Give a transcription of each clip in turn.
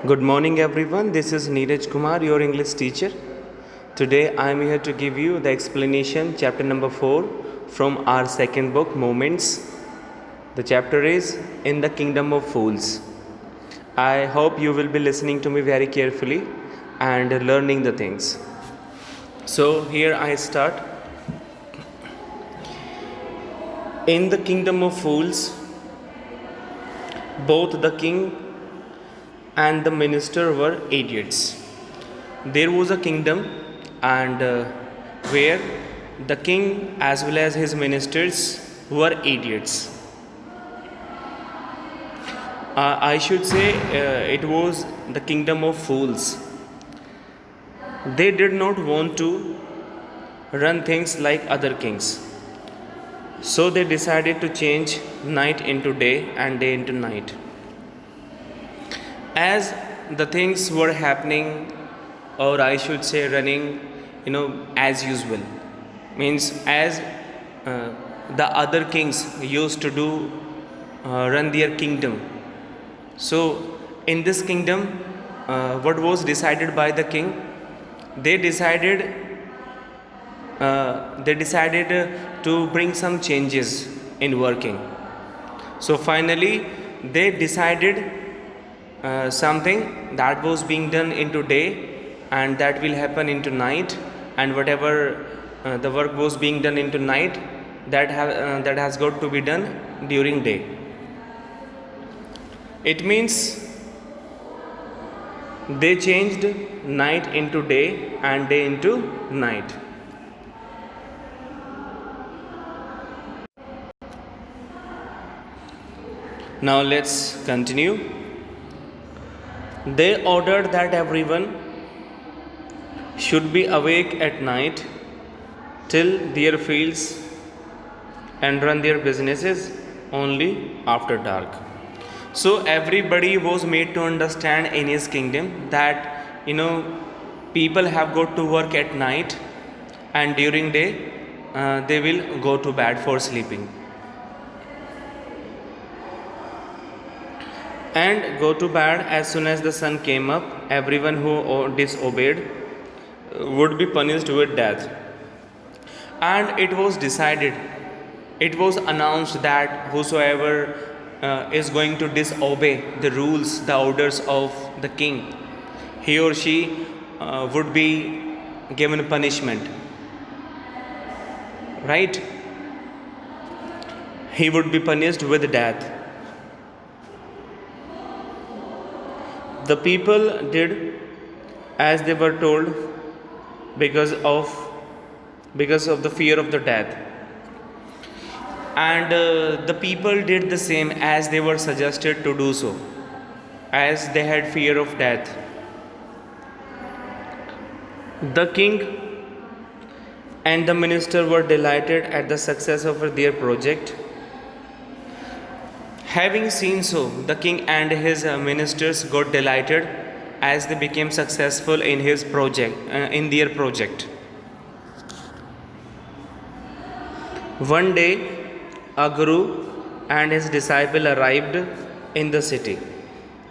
Good morning, everyone. This is Neeraj Kumar, your English teacher. Today, I am here to give you the explanation, chapter number 4, from our second book, Moments. The chapter is In the Kingdom of Fools. I hope you will be listening to me very carefully and learning the things. So, here I start. In the kingdom of fools, both the king and the minister were idiots. There was a kingdom and where the king as well as his ministers were idiots. I should say it was the kingdom of fools. They did not want to run things like other kings. So they decided to change night into day and day into night. As the things were happening, or I should say running, as usual, means as the other kings used to do run their kingdom. So in this kingdom, what was decided by the king? They decided to bring some changes in working. So finally, they decided something that was being done into day and that will happen into night, and whatever the work was being done into night, that has got to be done during day. It means they changed night into day and day into night. Now let's continue. They ordered that everyone should be awake at night, till their fields and run their businesses only after dark. So everybody was made to understand in his kingdom that people have got to work at night, and during day they will go to bed for sleeping. And go to bed as soon as the sun came up. Everyone who disobeyed would be punished with death. And it was decided, it was announced that whosoever is going to disobey the rules, the orders of the king, he or she would be given punishment. Right? He would be punished with death. The people did as they were told because of the fear of the death, and the people did the same as they were suggested to do so, as they had fear of death. The king and the minister were delighted at the success of their project. Having seen so, the king and his ministers got delighted as they became successful in their project. One day, a guru and his disciple arrived in the city.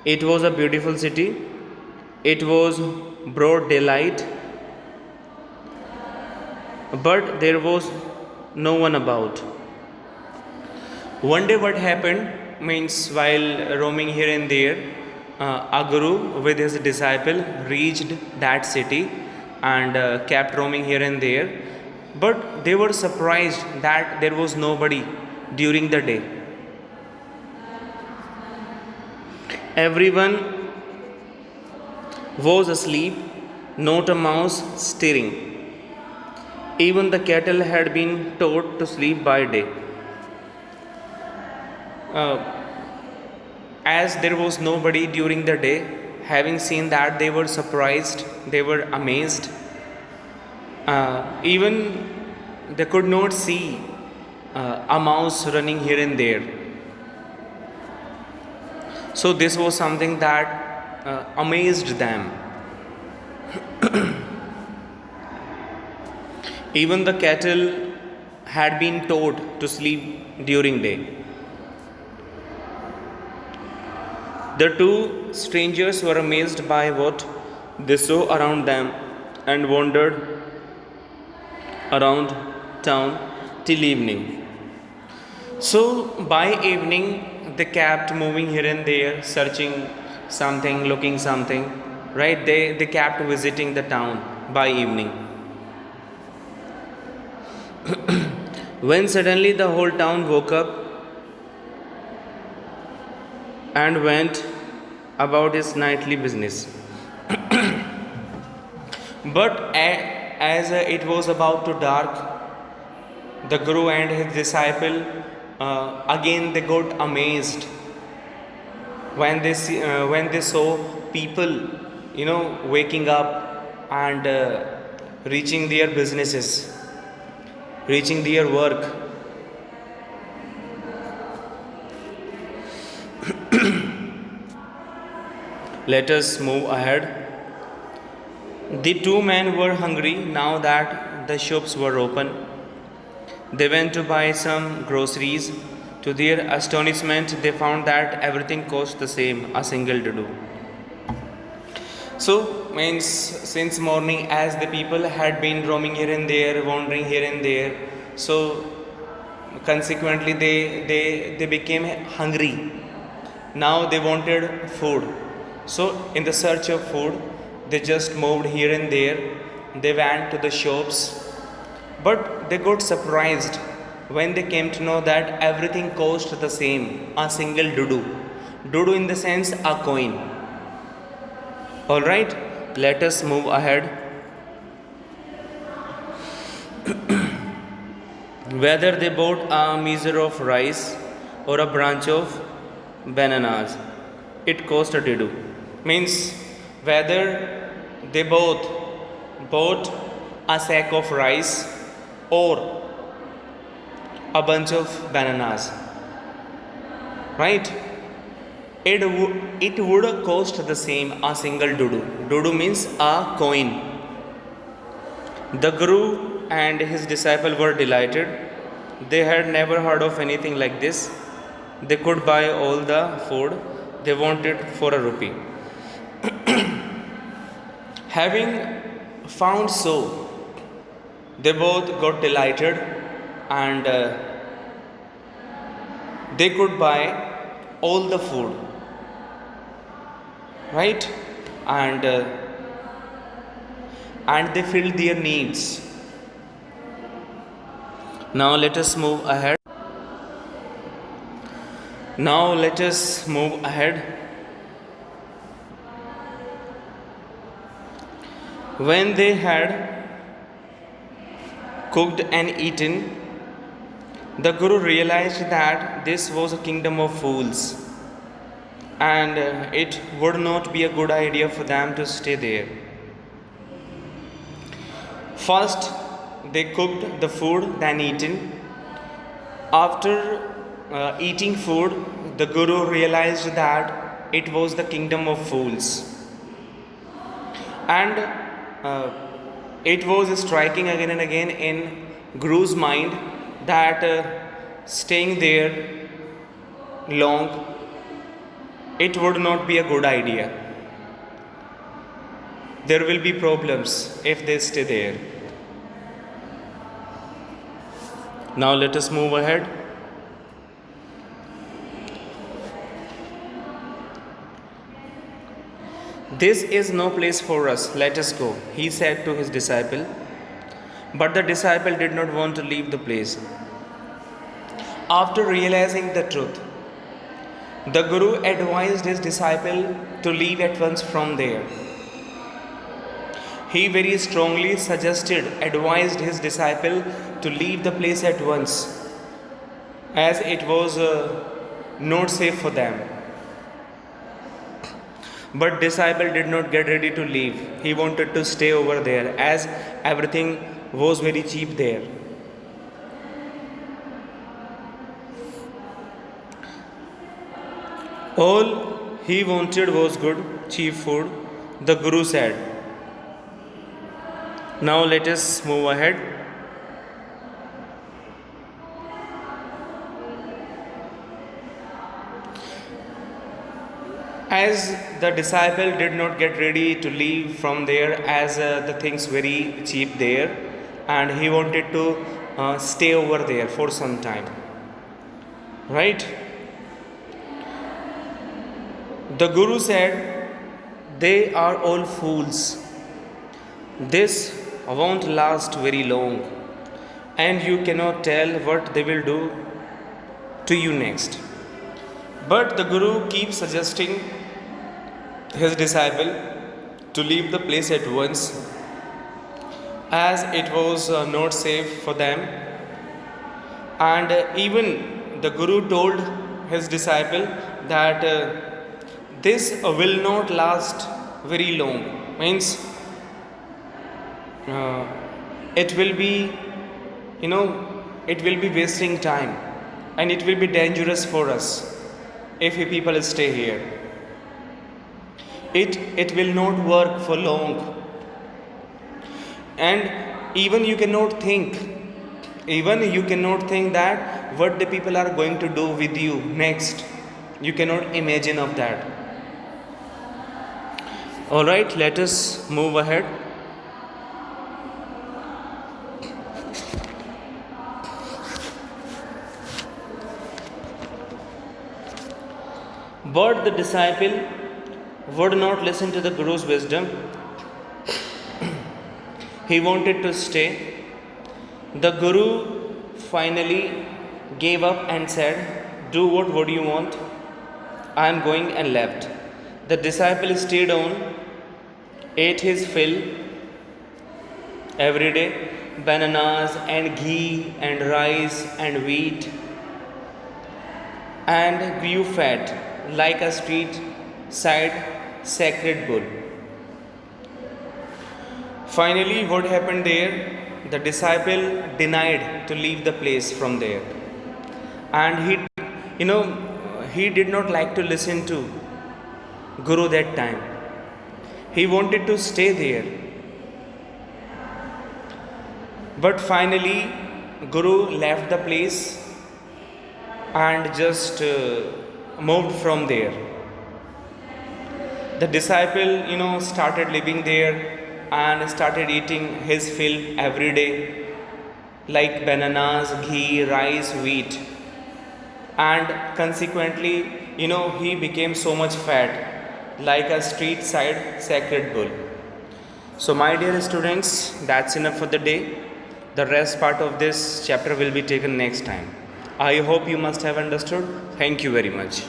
It was a beautiful city. It was broad daylight, but there was no one about. One day, what happened? Means while roaming here and there, a guru with his disciple reached that city and kept roaming here and there, but they were surprised that there was nobody during the day. Everyone was asleep, not a mouse stirring. Even the cattle had been taught to sleep by day. As there was nobody during the day, having seen that, they were surprised, they were amazed. Even they could not see a mouse running here and there. So this was something that amazed them. Even the cattle had been taught to sleep during day. The two strangers were amazed by what they saw around them and wandered around town till evening. So by evening, they kept moving here and there, searching something, looking something, right? They kept visiting the town by evening. When suddenly the whole town woke up and went about his nightly business. But as it was about to dark, the Guru and his disciple again they got amazed when they saw people, waking up and reaching their businesses, reaching their work. Let us move ahead. The two men were hungry now that the shops were open. They went to buy some groceries. To their astonishment, they found that everything cost the same, a single dodo. So, means since morning, as the people had been roaming here and there, wandering here and there, so consequently they became hungry. Now they wanted food. So, in the search of food, they just moved here and there. They went to the shops, but they got surprised when they came to know that everything cost the same, a single dudu. Dudu in the sense a coin. Alright, let us move ahead. Whether they bought a measure of rice or a branch of bananas, it cost a dudu. Means whether they both bought a sack of rice or a bunch of bananas, right? It would cost the same, a single dudu. Dudu means a coin. The Guru and his disciple were delighted. They had never heard of anything like this. They could buy all the food they wanted for a rupee. Having found so, they both got delighted and they could buy all the food, right? And they filled their needs. Now let us move ahead. When they had cooked and eaten, the Guru realized that this was a kingdom of fools and it would not be a good idea for them to stay there. First, they cooked the food, then eaten. After eating food, the Guru realized that it was the kingdom of fools. And it was striking again and again in Guru's mind that staying there long, it would not be a good idea. There will be problems if they stay there. Now let us move ahead. This is no place for us, let us go, he said to his disciple. But the disciple did not want to leave the place. After realizing the truth, the Guru advised his disciple to leave at once from there. He very strongly advised his disciple to leave the place at once, as it was not safe for them. But disciple did not get ready to leave. He wanted to stay over there as everything was very cheap there. All he wanted was good, cheap food, the Guru said. Now let us move ahead. as the disciple did not get ready to leave from there, as the things very cheap there, and he wanted to stay over there for some time, right? The Guru said, they are all fools, this won't last very long, and you cannot tell what they will do to you next. But the Guru keeps suggesting his disciple to leave the place at once, as it was not safe for them. And even the Guru told his disciple that this will not last very long, means it will be, it will be wasting time, and it will be dangerous for us if we people stay here. It will not work for long, and even you cannot think that what the people are going to do with you next. You cannot imagine of that. All right, let us move ahead. But the disciple would not listen to the Guru's wisdom. He wanted to stay. The Guru finally gave up and said, do what would you want? I am going, and left. The disciple stayed on, ate his fill every day, bananas and ghee and rice and wheat, and grew fat like a street side sacred bull. Finally, what happened there? The disciple denied to leave the place from there, and he did not like to listen to Guru that time. He wanted to stay there, but finally Guru left the place and just moved from there. The disciple, started living there and started eating his fill every day, like bananas, ghee, rice, wheat, and consequently, he became so much fat, like a street side sacred bull. So, my dear students, that's enough for the day. The rest part of this chapter will be taken next time. I hope you must have understood. Thank you very much.